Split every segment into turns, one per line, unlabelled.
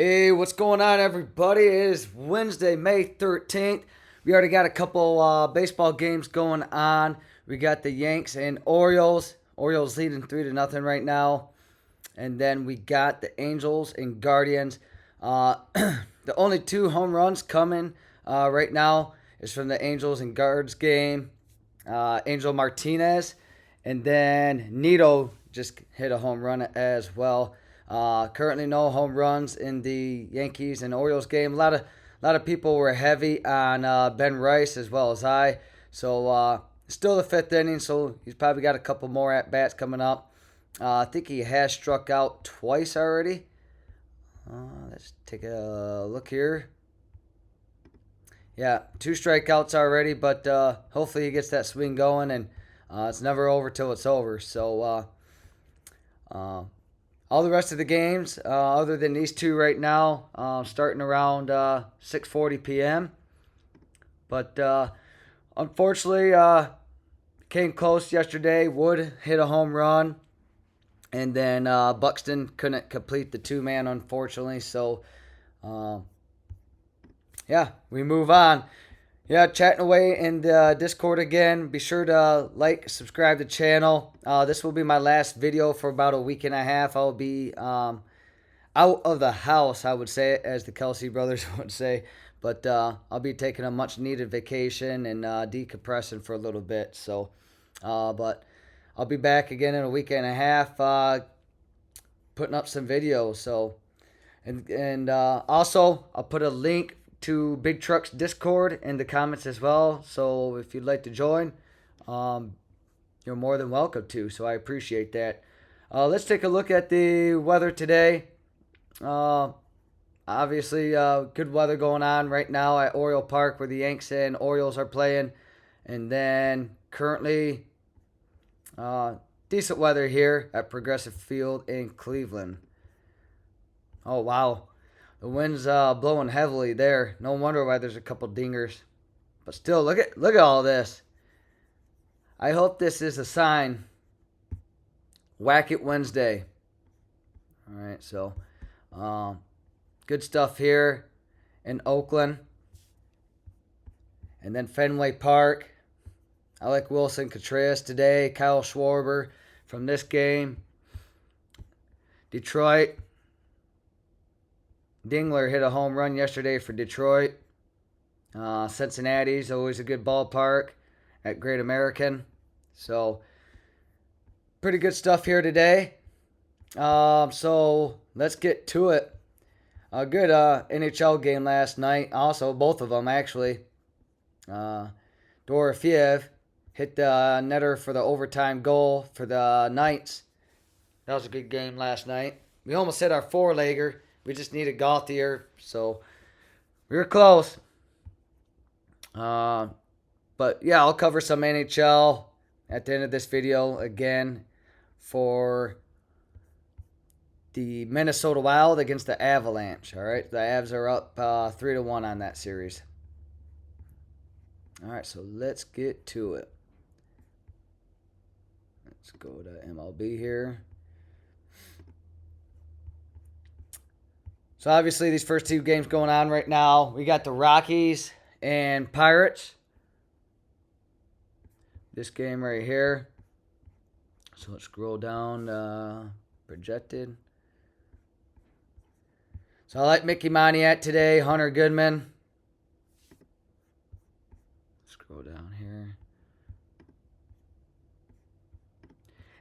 Hey, what's going on, everybody? It is Wednesday, May 13th. We already got a couple baseball games going on. We got the Yanks and Orioles. Orioles leading 3-0 right now. And then we got the Angels and Guardians. The only two home runs coming right now is from the Angels and Guards game. Angel Martinez. And then Nito just hit a home run as well. Currently, no home runs in the Yankees and Orioles game. A lot of people were heavy on Ben Rice as well as I. So still the fifth inning. So he's probably got a couple more at bats coming up. I think he has struck out twice already. Let's take a look here. Yeah, two strikeouts already, but hopefully he gets that swing going, and it's never over till it's over. So all the rest of the games, other than these two right now, starting around 6:40 p.m. But unfortunately, came close yesterday. Wood hit a home run, and then Buxton couldn't complete the two-man, unfortunately. So, yeah, we move on. Yeah, chatting away in the Discord again. Be sure to like, subscribe to the channel. This will be my last video for about a week and a half. I'll be out of the house, I would say, as the Kelsey brothers would say. But I'll be taking a much-needed vacation and decompressing for a little bit. So, but I'll be back again in a week and a half, putting up some videos. So, and also I'll put a link to Big Truck's Discord in the comments as well. So if you'd like to join, you're more than welcome to. So I appreciate that. Let's take a look at the weather today. Obviously, good weather going on right now at Oriole Park where the Yanks and Orioles are playing. And then currently, decent weather here at Progressive Field in Cleveland. Oh, wow. The wind's blowing heavily there. No wonder why there's a couple dingers. But still, look at all this. I hope this is a sign. Whack It Wednesday. All right, so good stuff here in Oakland. And then Fenway Park. I like Wilson Contreras today. Kyle Schwarber from this game. Detroit. Dingler hit a home run yesterday for Detroit. Cincinnati's always a good ballpark at Great American. So, pretty good stuff here today. So, let's get to it. A good NHL game last night. Also, both of them, actually. Dorofiev hit the netter for the overtime goal for the Knights. That was a good game last night. We almost hit our four-legger. We just needed Gauthier, so we were close. But yeah, I'll cover some NHL at the end of this video again for the Minnesota Wild against the Avalanche. All right, the Avs are up 3-1 on that series. All right, so let's get to it. Let's go to MLB here. So obviously these first two games going on right now. We got the Rockies and Pirates. This game right here. So let's scroll down. Projected. So I like Mickey Moniak today. Hunter Goodman. Scroll down here.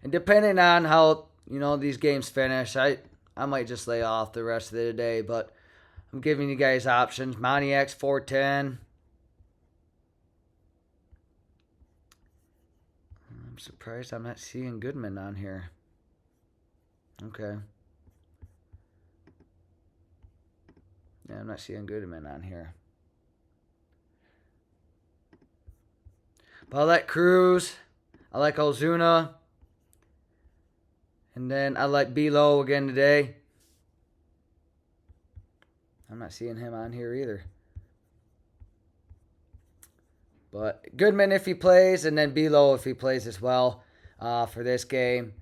And depending on how, these games finish, I might just lay off the rest of the day, but I'm giving you guys options. Moniak's 410. I'm surprised I'm not seeing Goodman on here. Okay. Yeah, I'm not seeing Goodman on here. But I like Cruz. I like Ozuna. And then I like Belo again today. I'm not seeing him on here either. But Goodman if he plays, and then Belo if he plays as well for this game.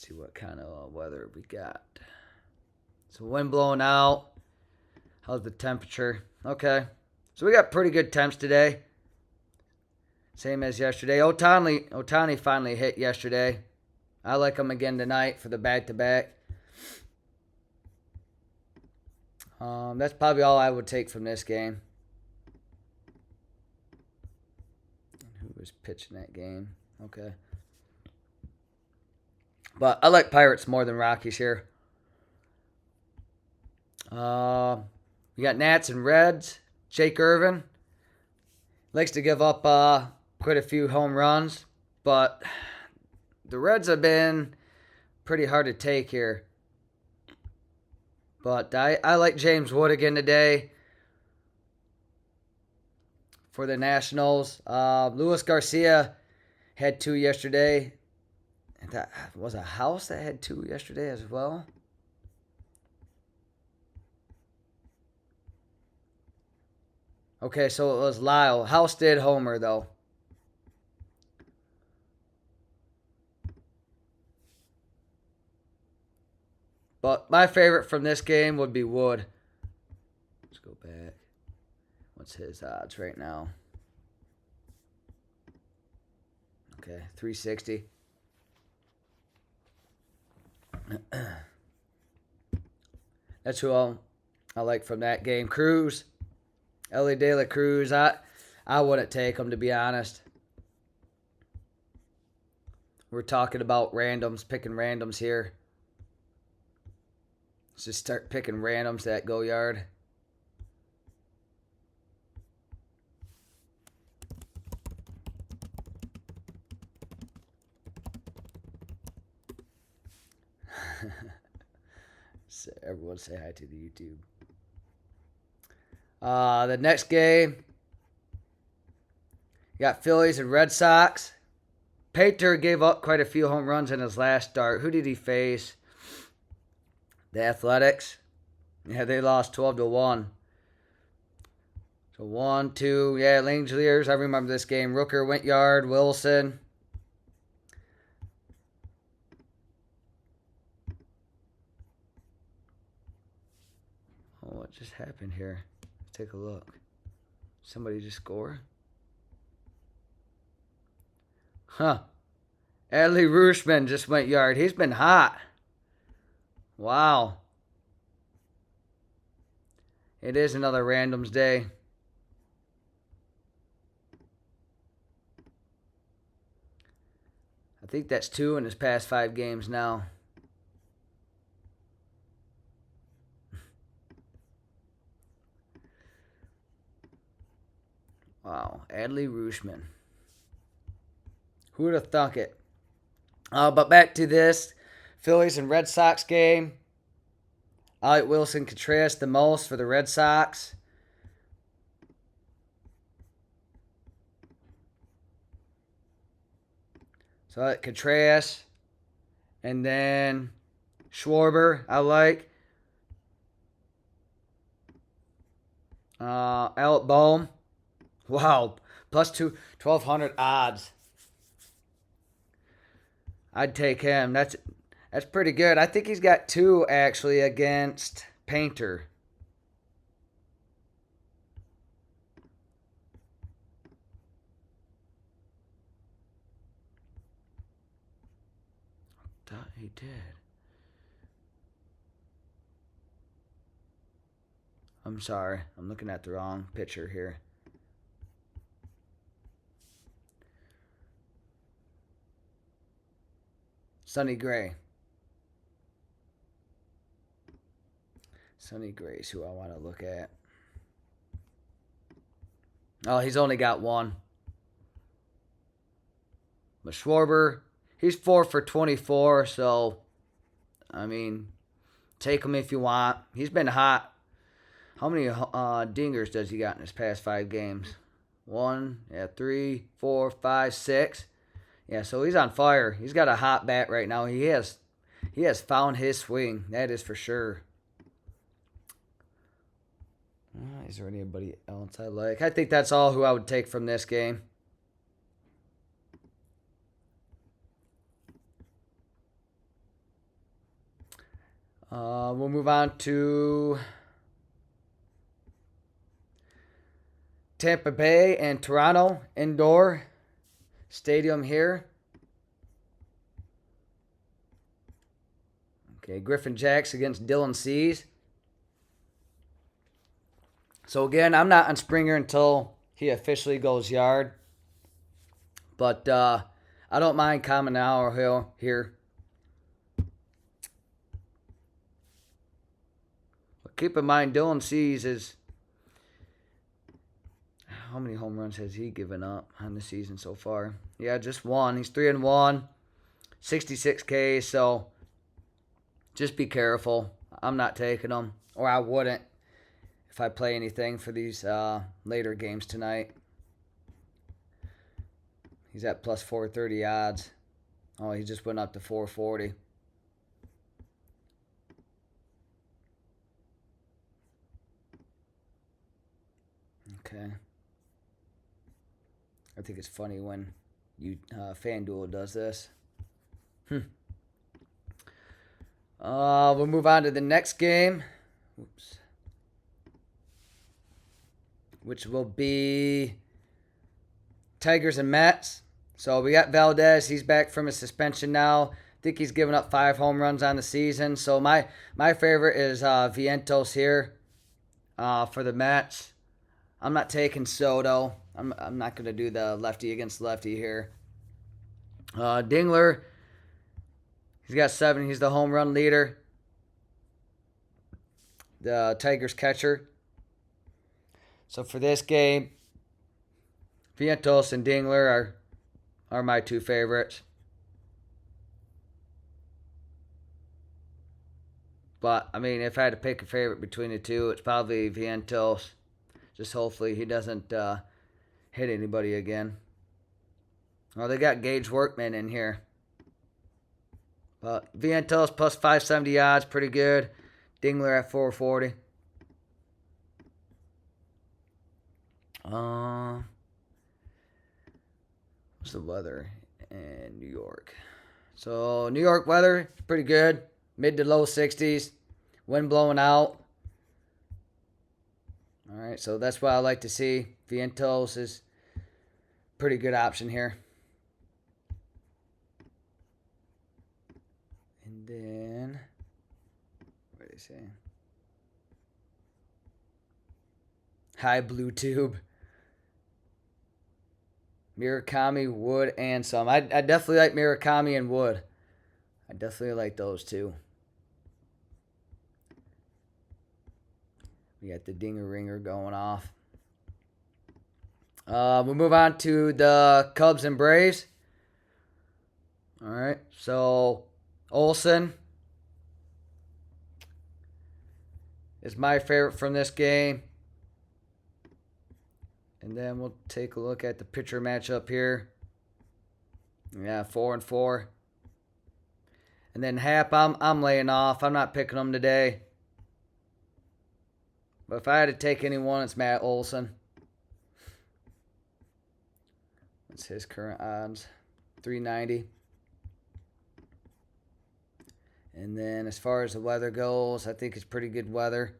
Let's see what kind of weather we got. So wind blowing out. How's the temperature? Okay. So we got pretty good temps today. Same as yesterday. Otani finally hit yesterday. I like him again tonight for the back-to-back. That's probably all I would take from this game. Who was pitching that game? Okay. But I like Pirates more than Rockies here. We got Nats and Reds. Jake Irvin likes to give up quite a few home runs, but the Reds have been pretty hard to take here. But I like James Wood again today for the Nationals. Luis Garcia had 2 yesterday. That was a House that had 2 yesterday as well. Okay, so it was Lyle. House did homer, though. But my favorite from this game would be Wood. Let's go back. What's his odds right now? Okay, 360. That's who I like from that game. Cruz. Ellie De La Cruz. I wouldn't take him, to be honest. We're talking about randoms, picking randoms here. Let's just start picking randoms that go yard. Everyone say hi to the YouTube. The next game, you got Phillies and Red Sox. Pater gave up quite a few home runs in his last start. Who did he face? The Athletics. Yeah, they lost 12-1. So 1, 2, yeah, Langeliers. I remember this game. Rooker went yard. Wilson. Oh, what just happened here? Let's take a look. Somebody just score? Huh. Adley Rutschman just went yard. He's been hot. Wow. It is another randoms day. I think that's 2 in his past 5 games now. Wow. Adley Rutschman. Who would have thunk it? But back to this Phillies and Red Sox game. I like Wilson Contreras the most for the Red Sox. So I like Contreras. And then Schwarber, I like. Alec Bohm. Wow. Plus 1,200 odds. I'd take him. That's pretty good. I think he's got 2 actually against Painter. I thought he did. I'm sorry. I'm looking at the wrong picture here. Sonny Gray. Sonny Gray's who I want to look at. Oh, he's only got 1. But Schwarber, he's 4 for 24, so, I mean, take him if you want. He's been hot. How many dingers does he got in his past 5 games? 1, 3, 4, 5, 6. Yeah, so he's on fire. He's got a hot bat right now. He has found his swing. That is for sure. Is there anybody else I like? I think that's all who I would take from this game. We'll move on to Tampa Bay and Toronto indoor stadium here. Okay, Griffin Jacks against Dylan Cease. So again, I'm not on Springer until he officially goes yard. But I don't mind Kamanau here. But keep in mind, Dylan Cease is... How many home runs has he given up on the season so far? Yeah, just one. He's 3-1, 66 Ks, so just be careful. I'm not taking him, or I wouldn't if I play anything for these later games tonight. He's at plus 430 odds. Oh, he just went up to 440. Okay. I think it's funny when FanDuel does this. We'll move on to the next game. Oops. Which will be Tigers and Mets. So we got Valdez. He's back from his suspension now. I think he's given up 5 home runs on the season. So my favorite is Vientos here for the Mets. I'm not taking Soto. I'm not going to do the lefty against lefty here. Dingler, he's got 7. He's the home run leader. The Tigers catcher. So for this game, Vientos and Dingler are my 2 favorites. But, I mean, if I had to pick a favorite between the two, it's probably Vientos. Just hopefully he doesn't hit anybody again. Oh, they got Gage Workman in here. But Vientos plus 570 odds, pretty good. Dingler at 440. What's the weather in New York? So, New York weather, pretty good. Mid to low 60s. Wind blowing out. All right, so that's what I like to see. Vientos is a pretty good option here. And then, what are they saying? High Blue Tube. Murakami, Wood, and some. I definitely like Murakami and Wood. I definitely like those two. We got the dinger ringer going off. We'll move on to the Cubs and Braves. All right, so Olsen is my favorite from this game. And then we'll take a look at the pitcher matchup here. Yeah, 4-4. And then Hap, I'm laying off. I'm not picking him today. But if I had to take anyone, it's Matt Olson. What's his current odds? 390. And then as far as the weather goes, I think it's pretty good weather.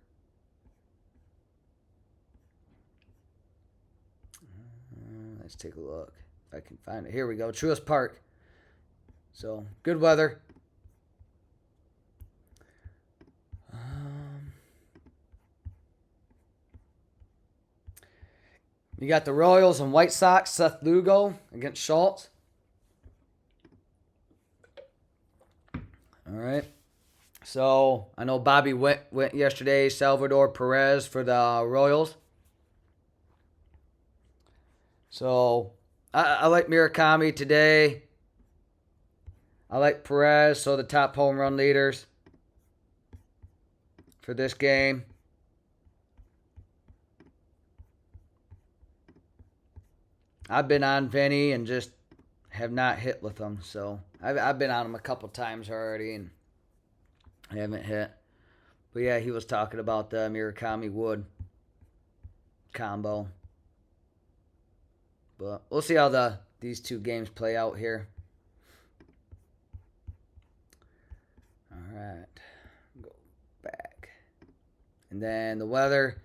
Let's take a look if I can find it. Here we go. Truist Park. So, good weather. You got the Royals and White Sox. Seth Lugo against Schultz. All right. So, I know Bobby went yesterday. Salvador Perez for the Royals. So, I like Murakami today. I like Perez, so the top home run leaders for this game. I've been on Vinny and just have not hit with him. So, I've been on him a couple times already and I haven't hit. But yeah, he was talking about the Murakami Wood combo. But we'll see how these 2 games play out here. All right. Go And then the weather.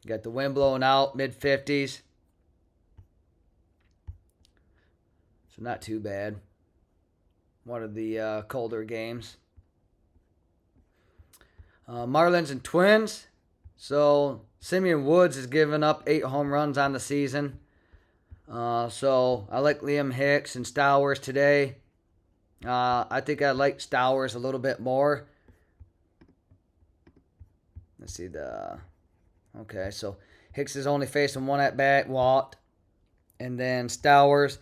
Got the wind blowing out, mid-50s. So not too bad. One of the colder games. Marlins and Twins. So Simeon Woods has given up 8 home runs on the season. So I like Liam Hicks and Stowers today. I think I like Stowers a little bit more. Let's see the... Okay, so Hicks is only facing 1 at bat, walked. And then Stowers,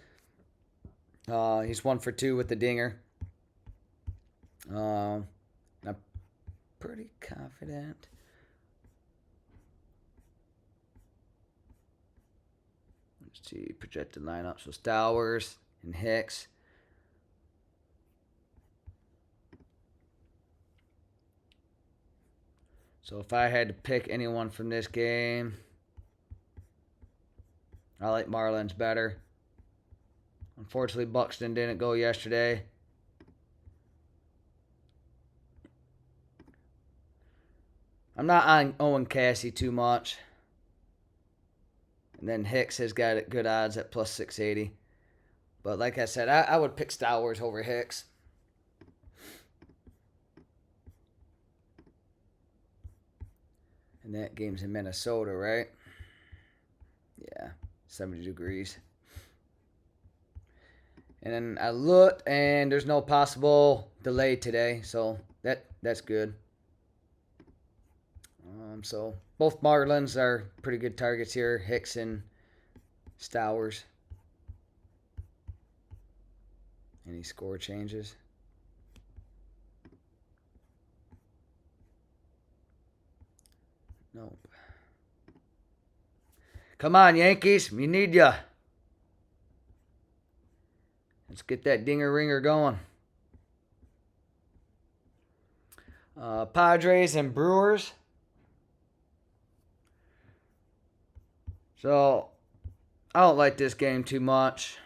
he's 1 for 2 with the dinger. I'm pretty confident. Let's see, projected lineup. So Stowers and Hicks. So if I had to pick anyone from this game, I like Marlins better. Unfortunately, Buxton didn't go yesterday. I'm not on Owen Cassie too much. And then Hicks has got good odds at plus 680. But like I said, I would pick Stowers over Hicks. And that game's in Minnesota, right? Yeah, 70 degrees. And then I looked, and there's no possible delay today, so that's good. So both Marlins are pretty good targets here, Hicks and Stowers. Any score changes? Nope. Come on, Yankees. We need ya. Let's get that dinger ringer going. Padres and Brewers. So, I don't like this game too much.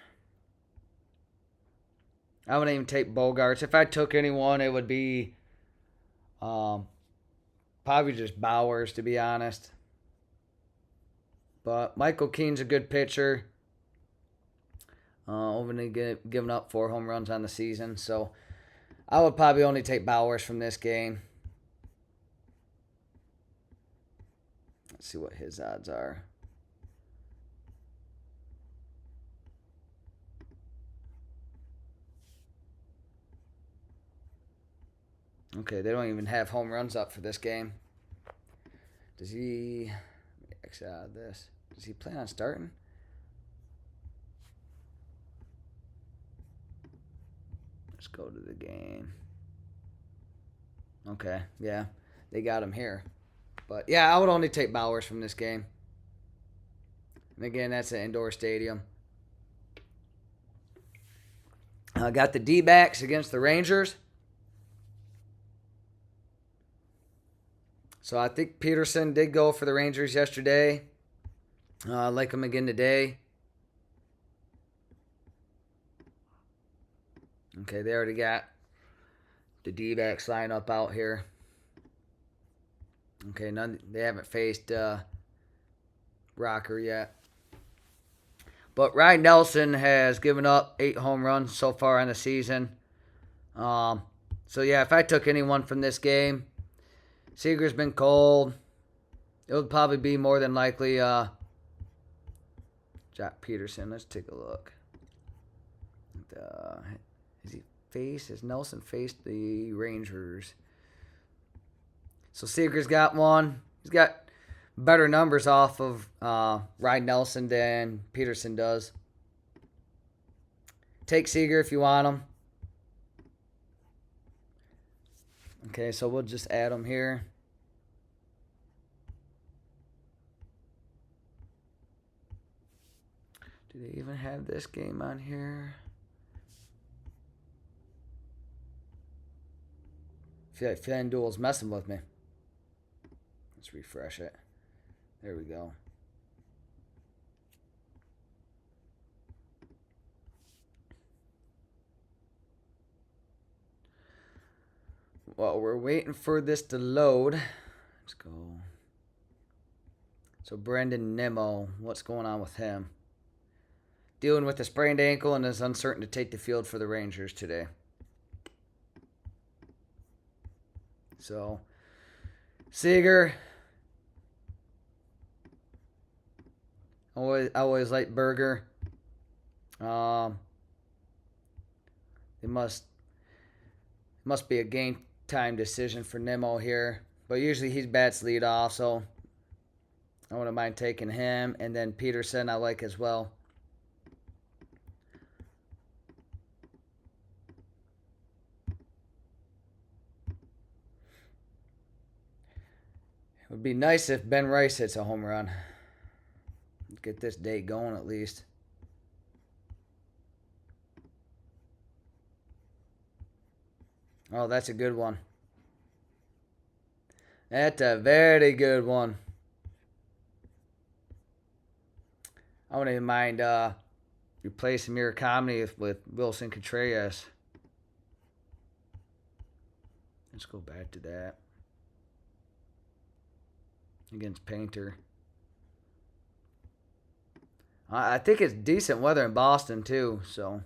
I wouldn't even take Bogarts. If I took anyone, it would be probably just Bowers, to be honest. But Michael Keene's a good pitcher. Only giving up 4 home runs on the season. So I would probably only take Bowers from this game. Let's see what his odds are. Okay, they don't even have home runs up for this game. Does he... Let me exit out of this. Does he plan on starting? Let's go to the game. Okay, yeah. They got him here. But, yeah, I would only take Bowers from this game. And, again, that's an indoor stadium. I got the D-backs against the Rangers. So I think Peterson did go for the Rangers yesterday. I like him again today. Okay, they already got the D-backs lineup out here. Okay, they haven't faced Rocker yet. But Ryan Nelson has given up 8 home runs so far on the season. So, yeah, if I took anyone from this game, Seager's been cold. It would probably be more than likely Jack Peterson. Let's take a look. Has Nelson faced the Rangers? So Seager's got one. He's got better numbers off of Ryan Nelson than Peterson does. Take Seager if you want him. Okay, so we'll just add him here. Do they even have this game on here? I feel like FanDuel's messing with me. Let's refresh it. There we go. while we're waiting for this to load, let's go. So Brendan Nimmo, what's going on with him? Dealing with a sprained ankle and is uncertain to take the field for the Rangers today. So, Seager. Always like Berger. It must be a game time decision for Nimmo here. But usually he bats lead off, so I wouldn't mind taking him. And then Peterson I like as well. It would be nice if Ben Rice hits a home run. Get this date going at least. Oh, that's a good one. That's a very good one. I wouldn't even mind replacing Murakami with Wilson Contreras. Let's go back to that. Against Painter. I think it's decent weather in Boston too, so.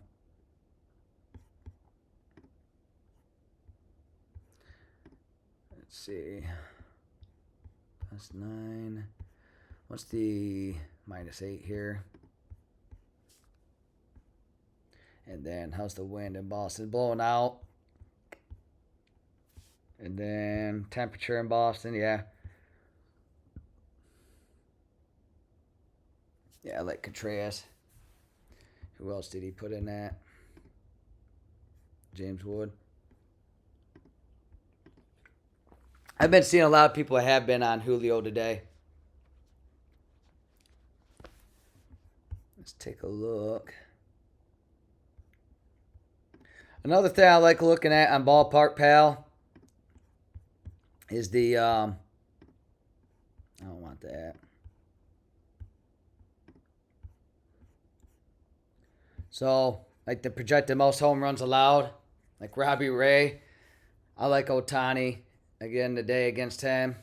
Let's see. +9. What's the -8 here? And then how's the wind in Boston? Blowing out. And then temperature in Boston, yeah. Yeah, I like Contreras. Who else did he put in that? James Wood. I've been seeing a lot of people have been on Julio today. Let's take a look. Another thing I like looking at on Ballpark Pal is the I don't want that. So, like the projected most home runs allowed, like Robbie Ray. I like Ohtani again today against him.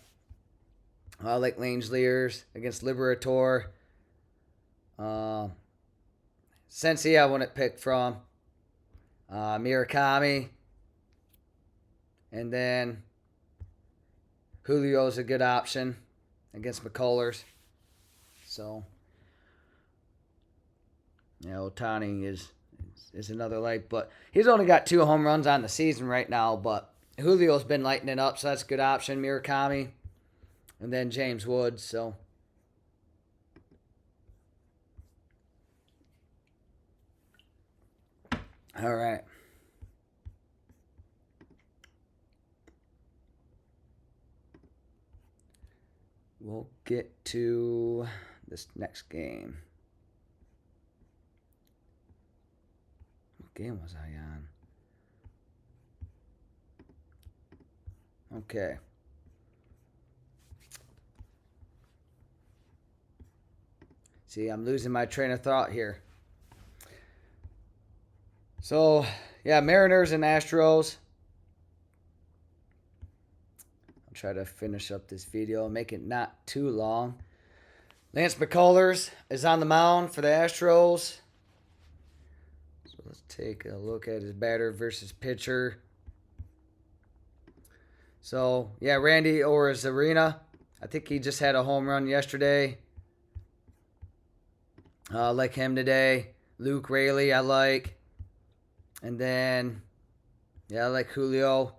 I like Langeliers against Liberator. Cincy I wouldn't pick from. Murakami. And then Julio's a good option against McCullers. So, yeah, Ohtani is another light, but he's only got 2 home runs on the season right now, but Julio's been lighting it up, so that's a good option. Murakami, and then James Woods, so. All right. We'll get to this next game. What game was I on? Okay. See, I'm losing my train of thought here. So, yeah, Mariners and Astros. I'll try to finish up this video and make it not too long. Lance McCullers is on the mound for the Astros. So let's take a look at his batter versus pitcher. So, yeah, Randy Orozarena. I think he just had a home run yesterday. I like him today. Luke Raley, I like. And then, yeah, I like Julio.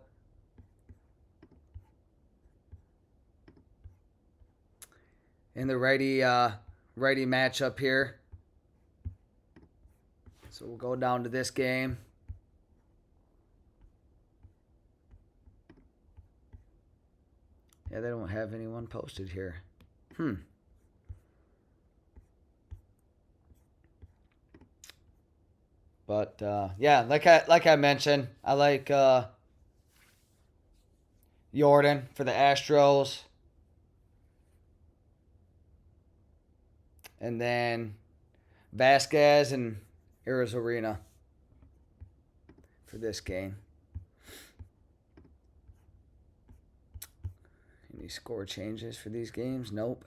In the righty matchup here. So we'll go down to this game. Yeah, they don't have anyone posted here. But yeah, like I mentioned, I like Jordan for the Astros. And then Vasquez and Arozarena for this game. score changes for these games? Nope.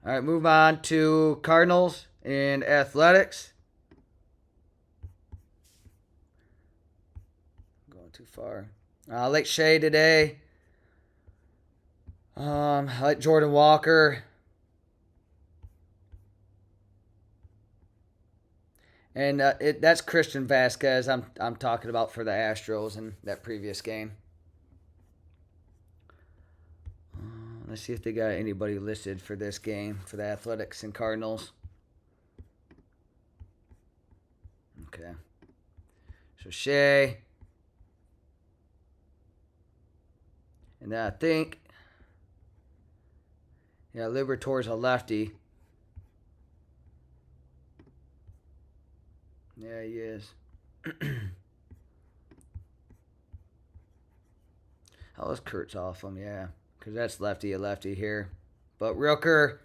All right, move on to Cardinals and Athletics. Going too far. I like Shea today. I like Jordan Walker. And that's Christian Vasquez I'm talking about for the Astros in that previous game. Let's see if they got anybody listed for this game for the Athletics and Cardinals. Okay. So Shea. And then I think, yeah, Libertor's a lefty. Yeah, he is. Oh, this Kurt's off him, yeah. Because that's lefty here. But Rooker.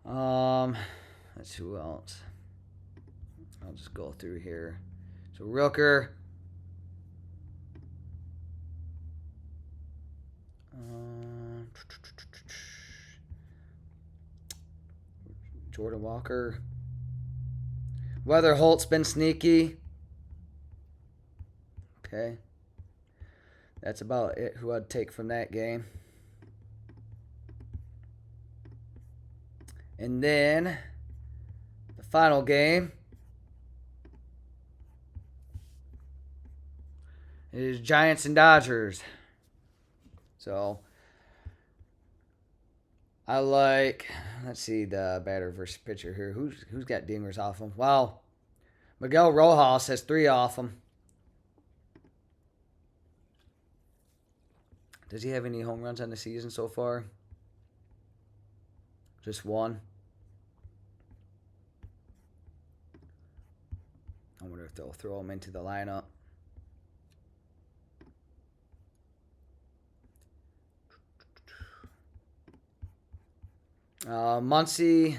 Let's see who else. I'll just go through here. So Rooker. Jordan Walker. Whether Holt's been sneaky. Okay. That's about it who I'd take from that game. And then the final game is Giants and Dodgers. So I like, let's see the batter versus pitcher here. Who's got dingers off him? Well, Miguel Rojas has 3 off him. Does he have any home runs on the season so far? Just 1. I wonder if they'll throw him into the lineup. Muncy's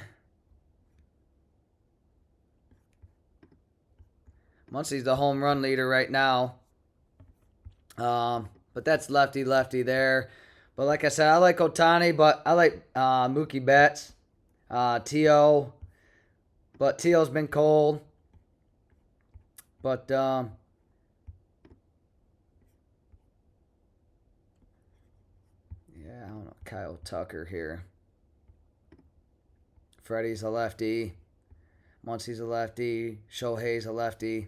the home run leader right now. But that's lefty there. But like I said, I like Ohtani, but I like Mookie Betts, T.O. But T.O.'s been cold. But yeah, I don't know. Kyle Tucker here. Freddie's a lefty. Muncy's a lefty. Shohei's a lefty.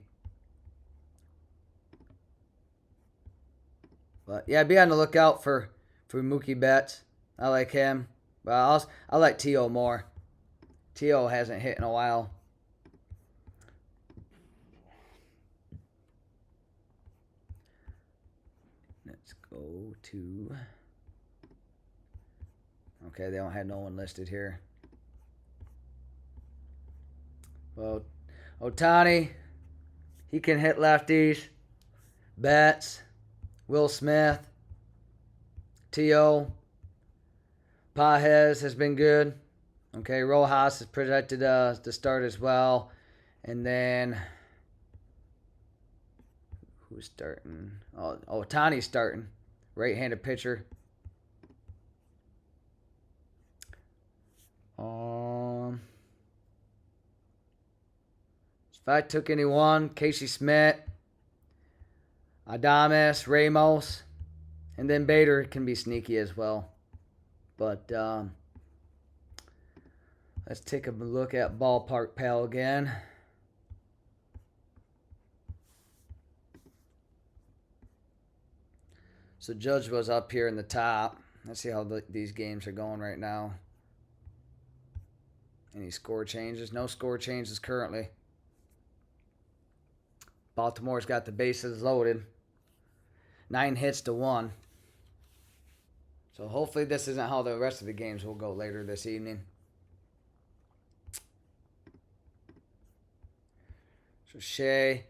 But yeah, be on the lookout for Mookie Betts. I like him. But I like T.O. more. T.O. hasn't hit in a while. Let's go to... Okay, they don't have no one listed here. Well, Ohtani, he can hit lefties. Betts, Will Smith, T.O. Pajes has been good. Okay, Rojas is projected to start as well. And then, who's starting? Oh, Ohtani's starting. Right-handed pitcher. If I took anyone, Casey Smith, Adames, Ramos, and then Bader can be sneaky as well. But let's take a look at Ballpark Pal again. So Judge was up here in the top. Let's see how these games are going right now. Any score changes? No score changes currently. Baltimore's got the bases loaded. 9 hits to 1. So hopefully this isn't how the rest of the games will go later this evening. So Shea.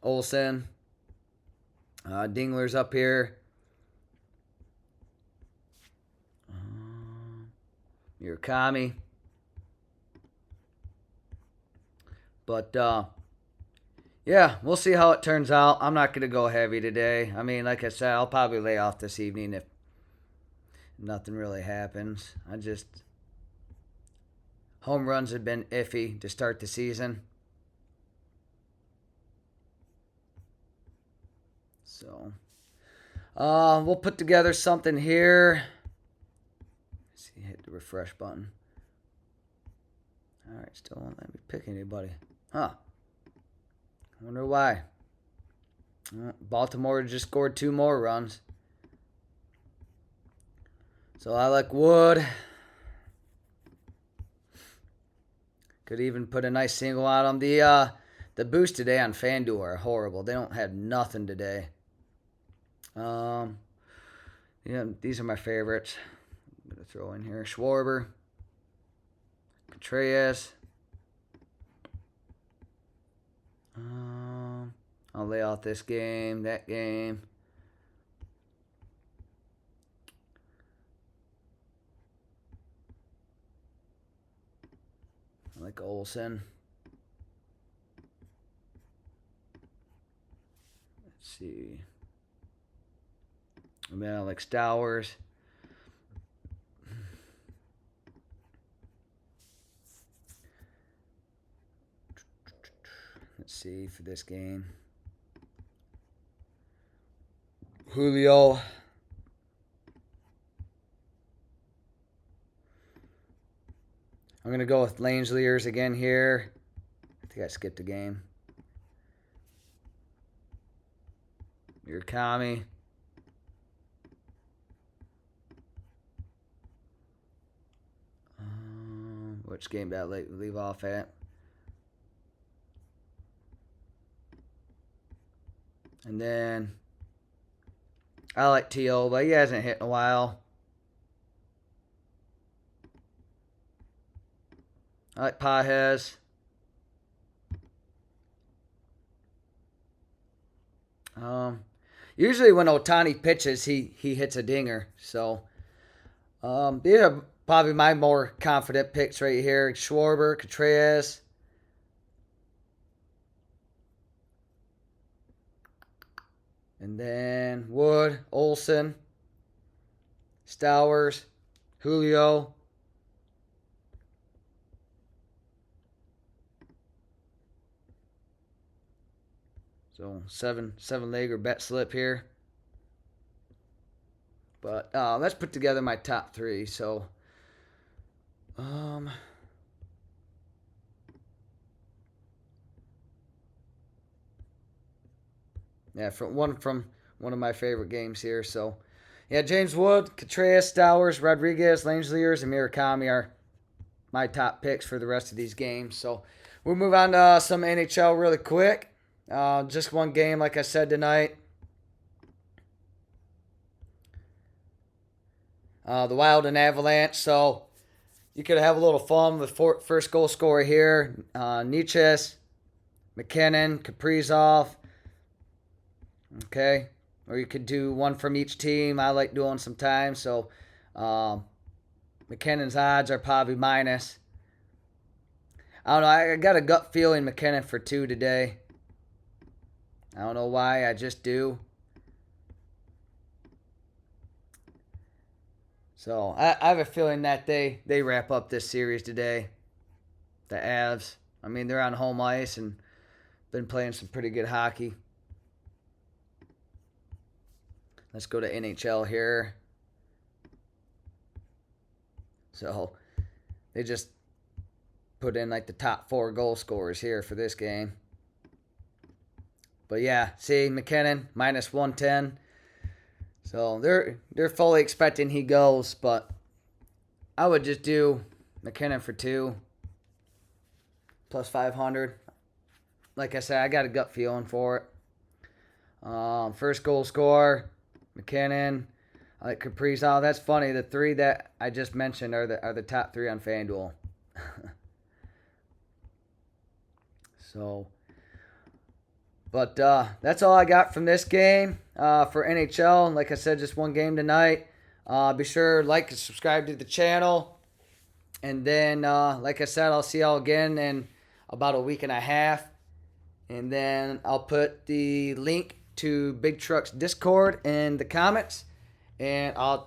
Olsen. Dingler's up here. Murakami. But yeah, we'll see how it turns out. I'm not going to go heavy today. I mean, like I said, I'll probably lay off this evening if nothing really happens. Home runs have been iffy to start the season. So, we'll put together something here. Let's see, hit the refresh button. All right, still won't let me pick anybody. Huh. I wonder why. Baltimore just scored 2 more runs. So I like Wood. Could even put a nice single out on the boost today on FanDuel are horrible. They don't have nothing today. Yeah, these are my favorites. I'm gonna throw in here Schwarber, Contreras. I'll lay out this game, that game. I like Olsen. Let's see. I mean, I like Stowers. Let's see for this game. Julio. I'm going to go with Langeliers again here. I think I skipped a game. Murakami. Which game did I leave off at? And then I like T.O., but he hasn't hit in a while. I like Pajes. Usually when Ohtani pitches, he hits a dinger. So these are probably my more confident picks right here. Schwarber, Contreras. And then Wood, Olsen, Stowers, Julio. So seven legger bet slip here. But let's put together my top 3. So yeah, from one of my favorite games here. So yeah, James Wood, Contreras, Stowers, Rodriguez, Langeliers, and Murakami are my top picks for the rest of these games. So we'll move on to some NHL really quick. Just one game, like I said tonight. The Wild and Avalanche. So you could have a little fun with first goal scorer here. Niches, McKinnon, Kaprizov. Okay. Or you could do one from each team. I like doing sometimes. So McKinnon's odds are probably minus. I don't know. I got a gut feeling McKinnon for 2 today. I don't know why. I just do. So I have a feeling that they wrap up this series today. The Avs. I mean, they're on home ice and been playing some pretty good hockey. Let's go to NHL here. So they just put in like the top 4 goal scorers here for this game. But yeah, see, McKinnon, minus 110. So they're fully expecting he goes, but I would just do McKinnon for 2, plus 500. Like I said, I got a gut feeling for it. First goal scorer, McKinnon. I like Kaprizov. That's funny. The 3 that I just mentioned are the top 3 on FanDuel. So, but that's all I got from this game for NHL. Like I said, just one game tonight. Be sure to like and subscribe to the channel. And then, like I said, I'll see y'all again in about a week and a half. And then I'll put the link to Big Truck's Discord in the comments. And I'll